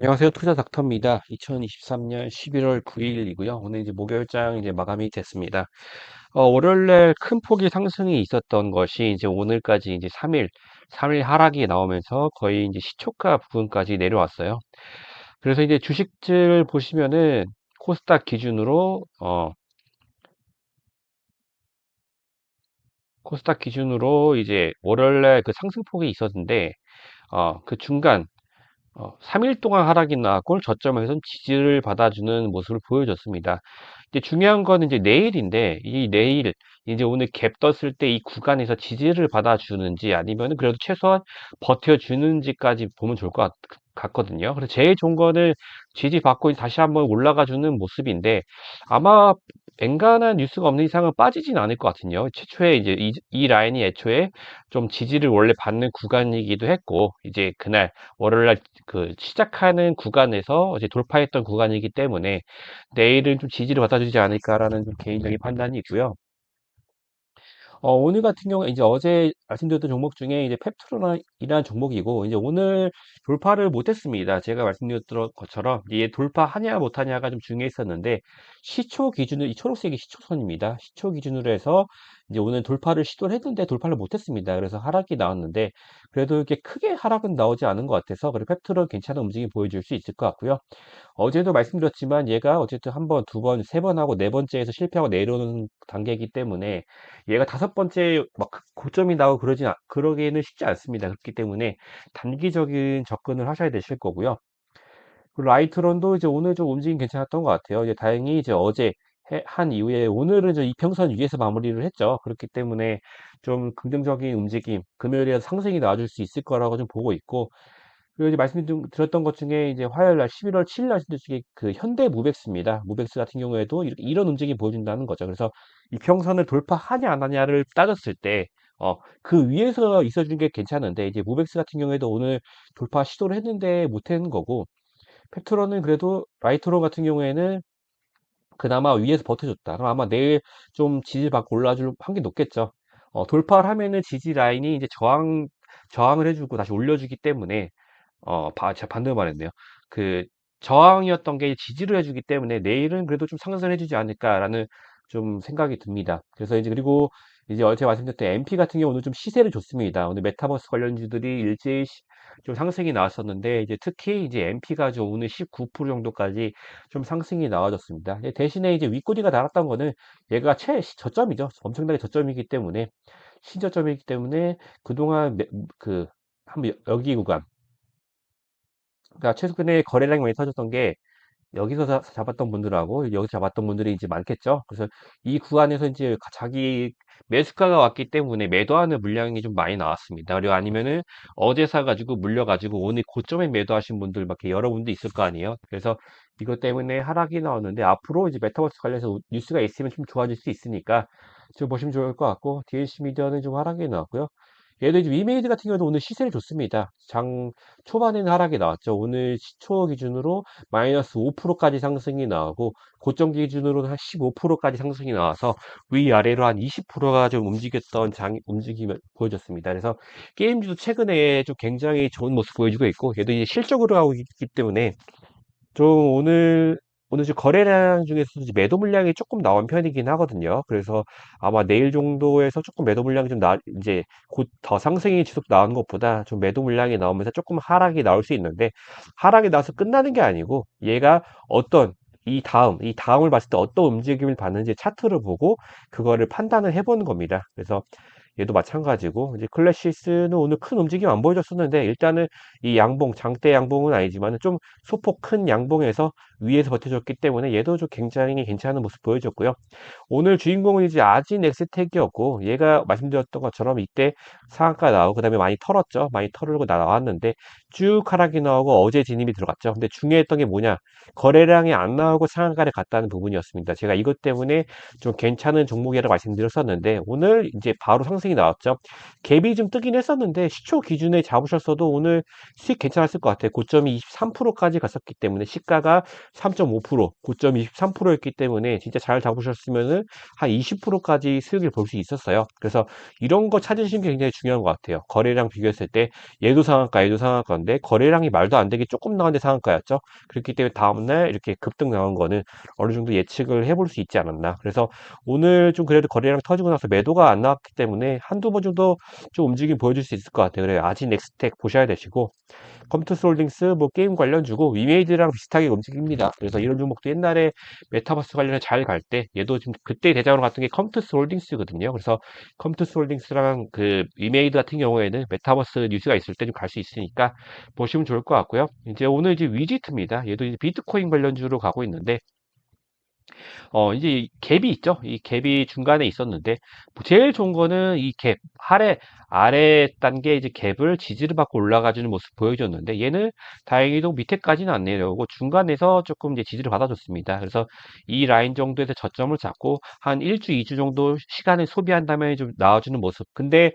안녕하세요. 투자 닥터입니다. 2023년 11월 9일이고요. 오늘 이제 목요일장 이제 마감이 됐습니다. 월요일날 큰 폭의 상승이 있었던 것이 이제 오늘까지 이제 3일 하락이 나오면서 거의 이제 시초가 부분까지 내려왔어요. 그래서 이제 주식들 보시면은 코스닥 기준으로, 코스닥 기준으로 이제 월요일날 그 상승폭이 있었는데, 그 중간 3일 동안 하락이 나왔고 저점에서는 지지를 받아주는 모습을 보여줬습니다. 이제 중요한 건 이제 내일인데 이 내일 이제 오늘 갭 떴을 때 이 구간에서 지지를 받아주는지 아니면 그래도 최소한 버텨주는지까지 보면 좋을 것 같거든요. 그래서 제일 좋은 거는 지지받고 다시 한번 올라가주는 모습인데 아마 엔간한 뉴스가 없는 이상은 빠지진 않을 것 같은요. 최초에 이제 이 라인이 애초에 좀 지지를 원래 받는 구간이기도 했고 이제 그날 월요일날 그 시작하는 구간에서 이제 돌파했던 구간이기 때문에 내일은 좀 지지를 받아주지 않을까라는 좀 개인적인 판단이 있고요. 오늘 같은 경우에 이제 어제 말씀드렸던 종목 중에 이제 펩트론이라는 종목이고 이제 오늘 돌파를 못했습니다. 제가 말씀드렸던 것처럼 이게 돌파하냐 못하냐가 좀 중요했었는데 시초 기준으로 이 초록색이 시초선입니다. 시초 기준으로 해서 이제 오늘 돌파를 시도를 했는데 돌파를 못했습니다. 그래서 하락이 나왔는데 그래도 이렇게 크게 하락은 나오지 않은 것 같아서 그래 펩트론 괜찮은 움직임 보여줄 수 있을 것 같고요. 어제도 말씀드렸지만 얘가 어쨌든 한 번, 두 번, 세 번 하고 네 번째에서 실패하고 내려오는 단계이기 때문에 얘가 다섯 번째 막 고점이 나오고 그러기는 쉽지 않습니다. 그렇기 때문에 단기적인 접근을 하셔야 되실 거고요. 그리고 라이트론도 이제 오늘 좀 움직임 괜찮았던 것 같아요. 이제 다행히 이제 어제 한 이후에 오늘은 저 이평선 위에서 마무리를 했죠. 그렇기 때문에 좀 긍정적인 움직임, 금요일에 상승이 나와줄 수 있을 거라고 좀 보고 있고, 그리고 이제 말씀드렸던 것 중에 이제 화요일 날 11월 7일 날 중에 그 현대 무벡스입니다. 무벡스 같은 경우에도 이런 움직임 보여준다는 거죠. 그래서 이평선을 돌파하냐 안 하냐를 따졌을 때, 그 위에서 있어준 게 괜찮은데, 이제 무벡스 같은 경우에도 오늘 돌파 시도를 했는데 못한 거고, 팩트로는 그래도 라이트론 같은 경우에는 그나마 위에서 버텨줬다. 그럼 아마 내일 좀 지지 받고 올라줄 확률이 높겠죠. 돌파를 하면은 지지 라인이 이제 저항을 해주고 다시 올려주기 때문에 제가 반대로 말했네요. 그 저항이었던 게 지지를 해주기 때문에 내일은 그래도 좀 상승을 해주지 않을까라는 좀 생각이 듭니다. 그래서 이제 그리고 이제 어제 말씀드렸던 MP 같은 경우는 좀 시세를 줬습니다. 오늘 메타버스 관련주들이 일제히 좀 상승이 나왔었는데 이제 특히 이제 MP가 좀 오늘 19% 정도까지 좀 상승이 나와줬습니다. 대신에 이제 윗꼬리가 달았던 거는 얘가 저점이죠. 엄청나게 저점이기 때문에 신저점이기 때문에 그동안 한번 여기 구간 그러니까 최근에 거래량이 많이 터졌던 게 여기서 잡았던 분들하고 여기서 잡았던 분들이 이제 많겠죠. 그래서 이 구간에서 이제 자기 매수가가 왔기 때문에 매도하는 물량이 좀 많이 나왔습니다. 그리고 아니면은 어제 사가지고 물려가지고 오늘 고점에 매도하신 분들 막 여러 분도 있을 거 아니에요. 그래서 이것 때문에 하락이 나왔는데 앞으로 이제 메타버스 관련해서 뉴스가 있으면 좀 좋아질 수 있으니까 좀 보시면 좋을 것 같고 DLC 미디어는 좀 하락이 나왔고요. 얘도 이제 위메이드 같은 경우도 오늘 시세를 줬습니다. 장 초반에는 하락이 나왔죠. 오늘 시초 기준으로 마이너스 5%까지 상승이 나오고 고점 기준으로는 한 15%까지 상승이 나와서 위아래로 한 20%가 좀 움직였던 움직임을 보여줬습니다. 그래서 게임주도 최근에 좀 굉장히 좋은 모습 보여주고 있고 얘도 이제 실적으로 하고 있기 때문에 좀 오늘 지금 거래량 중에서도 이제 매도 물량이 조금 나온 편이긴 하거든요. 그래서 아마 내일 정도에서 조금 매도 물량이 이제 곧 더 상승이 지속 나오는 것보다 좀 매도 물량이 나오면서 조금 하락이 나올 수 있는데 하락이 나서 끝나는 게 아니고 얘가 이 다음을 봤을 때 어떤 움직임을 받는지 차트를 보고 그거를 판단을 해보는 겁니다. 그래서 얘도 마찬가지고 이제 클래시스는 오늘 큰 움직임 안 보여줬었는데 일단은 이 장대 양봉은 아니지만 좀 소폭 큰 양봉에서 위에서 버텨줬기 때문에 얘도 좀 굉장히 괜찮은 모습 보여줬고요. 오늘 주인공은 이제 아진 엑스텍이었고 얘가 말씀드렸던 것처럼 이때 상한가 나오고 그다음에 많이 털었죠. 많이 털고 나왔는데 쭉 하락이 나오고 어제 진입이 들어갔죠. 근데 중요했던 게 뭐냐? 거래량이 안 나오고 상한가를 갔다는 부분이었습니다. 제가 이것 때문에 좀 괜찮은 종목이라고 말씀드렸었는데 오늘 이제 바로 상승이 나왔죠. 갭이 좀 뜨긴 했었는데 시초 기준에 잡으셨어도 오늘 수익 괜찮았을 것 같아요. 고점이 23%까지 갔었기 때문에 시가가 3.5%, 고점이 23%였기 때문에 진짜 잘 잡으셨으면은 한 20%까지 수익을 볼 수 있었어요. 그래서 이런 거 찾으시는 게 굉장히 중요한 것 같아요. 거래량 비교했을 때 얘도 상한가 나왔는데 거래량이 말도 안 되게 조금 나왔는데 상한가였죠. 그렇기 때문에 다음날 이렇게 급등 나온 거는 어느 정도 예측을 해볼 수 있지 않았나. 그래서 오늘 좀 그래도 거래량 터지고 나서 매도가 안 나왔기 때문에 한두 번 정도 좀 움직임 보여줄 수 있을 것 같아요. 그래요. 아직 넥스텍 보셔야 되시고, 컴투스 홀딩스 뭐 게임 관련주고 위메이드랑 비슷하게 움직입니다. 그래서 이런 종목도 옛날에 메타버스 관련해 잘 갈 때 얘도 지금 그때 대장으로 갔던 게 컴투스 홀딩스거든요. 그래서 컴투스 홀딩스랑 그 위메이드 같은 경우에는 메타버스 뉴스가 있을 때 좀 갈 수 있으니까 보시면 좋을 것 같고요. 이제 오늘 이제 위지트입니다. 얘도 이제 비트코인 관련주로 가고 있는데 이제 이 갭이 있죠. 이 갭이 중간에 있었는데, 뭐 제일 좋은 거는 이 갭, 아래 단계 이제 갭을 지지를 받고 올라가주는 모습 보여줬는데, 얘는 다행히도 밑에까지는 안 내려오고 중간에서 조금 이제 지지를 받아줬습니다. 그래서 이 라인 정도에서 저점을 잡고 한 1주, 2주 정도 시간을 소비한 다음에 좀 나와주는 모습. 근데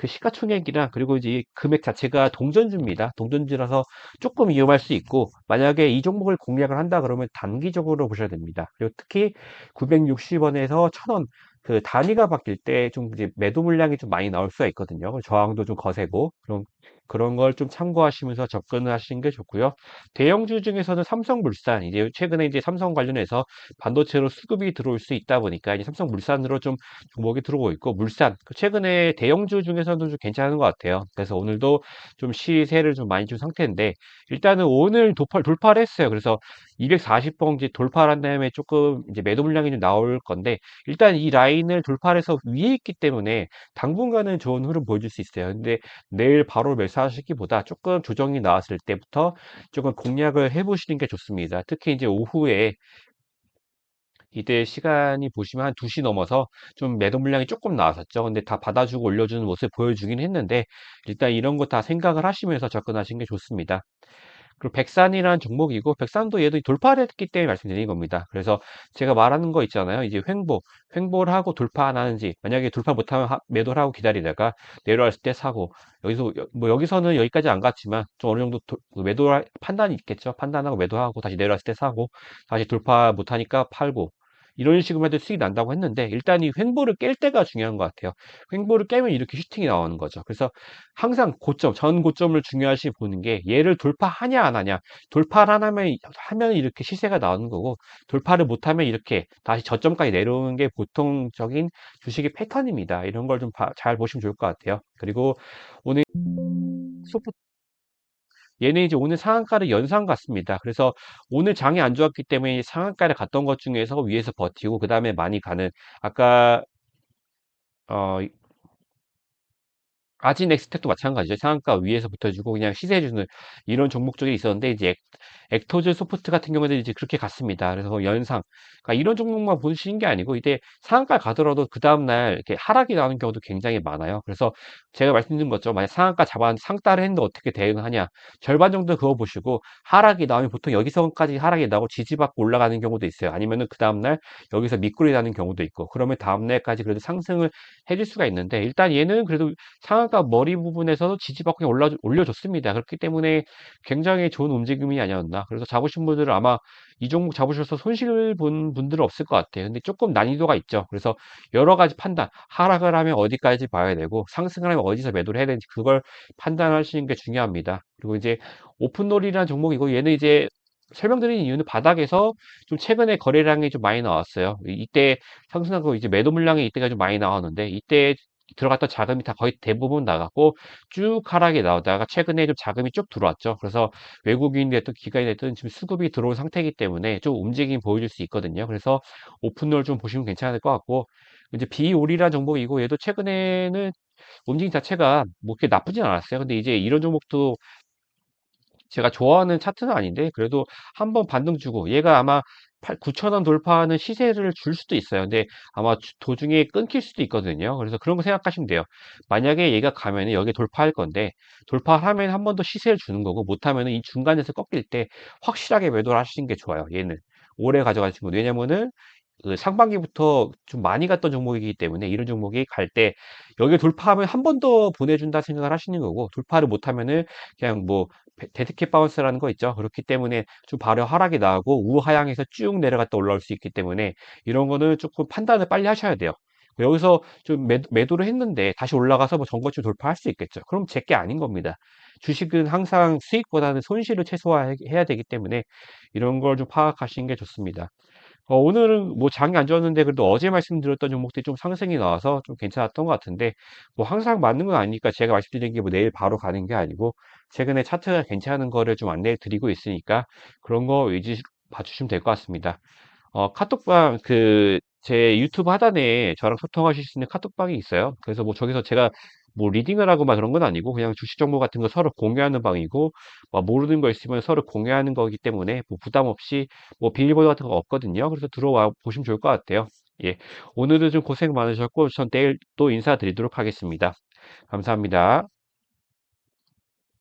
시가총액이랑 그리고 이제 이 금액 자체가 동전주입니다. 동전주라서 조금 위험할 수 있고, 만약에 이 종목을 공략을 한다 그러면 단기적으로 보셔야 됩니다. 그리고 특히 960원에서 1000원 그 단위가 바뀔 때 좀 이제 매도 물량이 좀 많이 나올 수가 있거든요. 저항도 좀 거세고 그런 걸 좀 참고하시면서 접근을 하시는 게 좋고요. 대형주 중에서는 삼성물산 이제 최근에 이제 삼성 관련해서 반도체로 수급이 들어올 수 있다 보니까 이제 삼성물산으로 좀 종목이 들어오고 있고 물산 최근에 대형주 중에서도 좀 괜찮은 것 같아요. 그래서 오늘도 좀 시세를 좀 많이 준 상태인데 일단은 오늘 돌파를 했어요. 그래서 240번 이제 돌파를 한 다음에 조금 이제 매도 물량이 좀 나올 건데 일단 이 라인을 돌파해서 위에 있기 때문에 당분간은 좋은 흐름 보여줄 수 있어요. 근데 내일 바로 매수하시기보다 조금 조정이 나왔을 때부터 조금 공략을 해보시는 게 좋습니다. 특히 이제 오후에 이때 시간이 보시면 한 2시 넘어서 좀 매도 물량이 조금 나왔었죠. 근데 다 받아주고 올려주는 모습 보여주긴 했는데 일단 이런 거 다 생각을 하시면서 접근하시는 게 좋습니다. 그리고 백산이라는 종목이고 백산도 얘도 돌파를 했기 때문에 말씀드린 겁니다. 그래서 제가 말하는 거 있잖아요. 이제 횡보를 하고 돌파 안 하는지 만약에 돌파 못하면 매도를 하고 기다리다가 내려왔을 때 사고 여기서 뭐 여기서는 여기까지 안 갔지만 좀 어느 정도 매도 판단이 있겠죠. 판단하고 매도하고 다시 내려왔을 때 사고 다시 돌파 못하니까 팔고 이런 식으로 해도 수익이 난다고 했는데 일단 이 횡보를 깰 때가 중요한 것 같아요. 횡보를 깨면 이렇게 슈팅이 나오는 거죠. 그래서 항상 전 고점을 중요시 보는 게 얘를 돌파하냐 안 하냐. 돌파를 하면 이렇게 시세가 나오는 거고 돌파를 못하면 이렇게 다시 저점까지 내려오는 게 보통적인 주식의 패턴입니다. 이런 걸 좀 잘 보시면 좋을 것 같아요. 그리고 오늘 소프 얘는 이제 오늘 상한가를 연상 갔습니다. 그래서 오늘 장이 안 좋았기 때문에 상한가를 갔던 것 중에서 위에서 버티고 그 다음에 많이 가는 아까 어, 아지넥스텍도 마찬가지죠. 상한가 위에서 붙어주고 그냥 시세해주는 이런 종목 쪽이 있었는데 이제 액토즈 소프트 같은 경우는 이제 그렇게 갔습니다. 그래서 연상 그러니까 이런 종목만 보시는 게 아니고 이제 상한가 가더라도 그 다음날 이렇게 하락이 나오는 경우도 굉장히 많아요. 그래서 제가 말씀드린 것처럼 만약 상한가 잡았는데 상따를 했는데 어떻게 대응하냐 절반 정도 그거 보시고 하락이 나오면 보통 여기서까지 하락이 나고 지지받고 올라가는 경우도 있어요. 아니면은 그 다음날 여기서 밑골이 나는 경우도 있고 그러면 다음날까지 그래도 상승을 해줄 수가 있는데 일단 얘는 그래도 상한가 머리 부분에서도 지지받고 그냥 올려줬습니다. 그렇기 때문에 굉장히 좋은 움직임이 아니었나. 그래서 잡으신 분들은 아마 이 종목 잡으셔서 손실 본 분들은 없을 것 같아요. 근데 조금 난이도가 있죠. 그래서 여러 가지 판단, 하락을 하면 어디까지 봐야 되고 상승을 하면 어디서 매도를 해야 되는지 그걸 판단하시는 게 중요합니다. 그리고 이제 오픈놀이라는 종목이고 얘는 이제 설명드린 이유는 바닥에서 좀 최근에 거래량이 좀 많이 나왔어요. 이때 상승하고 이제 매도 물량이 이때가 좀 많이 나왔는데 이때 들어갔던 자금이 다 거의 대부분 나갔고 쭉 하락이 나오다가 최근에 좀 자금이 쭉 들어왔죠. 그래서 외국인이 됐든 기관이 됐든 지금 수급이 들어온 상태이기 때문에 좀 움직임 보여줄 수 있거든요. 그래서 오픈롤 좀 보시면 괜찮을 것 같고 이제 비오리란 종목이고 얘도 최근에는 움직임 자체가 뭐 그렇게 나쁘진 않았어요. 근데 이제 이런 종목도 제가 좋아하는 차트는 아닌데 그래도 한번 반등 주고 얘가 아마 9,000원 돌파하는 시세를 줄 수도 있어요. 근데 아마 도중에 끊길 수도 있거든요. 그래서 그런 거 생각하시면 돼요. 만약에 얘가 가면은 여기 돌파할 건데 돌파하면 한 번 더 시세를 주는 거고 못하면은 이 중간에서 꺾일 때 확실하게 매도를 하시는 게 좋아요. 얘는 오래 가져가시는 거. 왜냐면은 그 상반기부터 좀 많이 갔던 종목이기 때문에 이런 종목이 갈 때 여기 돌파하면 한 번 더 보내준다 생각을 하시는 거고 돌파를 못하면은 그냥 뭐 데드캣 바운스라는 거 있죠. 그렇기 때문에 좀 바로 하락이 나고 우하향에서 쭉 내려갔다 올라올 수 있기 때문에 이런 거는 조금 판단을 빨리 하셔야 돼요. 여기서 좀 매도를 했는데 다시 올라가서 뭐 전고점 돌파할 수 있겠죠. 그럼 제게 아닌 겁니다. 주식은 항상 수익보다는 손실을 최소화해야 되기 때문에 이런 걸 좀 파악하시는 게 좋습니다. 오늘은 뭐 장이 안 좋았는데 그래도 어제 말씀드렸던 종목들이 좀 상승이 나와서 좀 괜찮았던 것 같은데 뭐 항상 맞는 건 아니니까 제가 말씀드린 게 뭐 내일 바로 가는 게 아니고 최근에 차트가 괜찮은 거를 좀 안내해 드리고 있으니까 그런 거 위주 봐주시면 될 것 같습니다. 카톡방 제 유튜브 하단에 저랑 소통하실 수 있는 카톡방이 있어요. 그래서 뭐 저기서 제가 뭐 리딩을 하고 막 그런 건 아니고 그냥 주식 정보 같은 거 서로 공유하는 방이고 뭐 모르는 거 있으면 서로 공유하는 거기 때문에 뭐 부담 없이 뭐 비밀번호 같은 거 없거든요. 그래서 들어와 보시면 좋을 것 같아요. 예. 오늘은 좀 고생 많으셨고 전 내일 또 인사드리도록 하겠습니다. 감사합니다.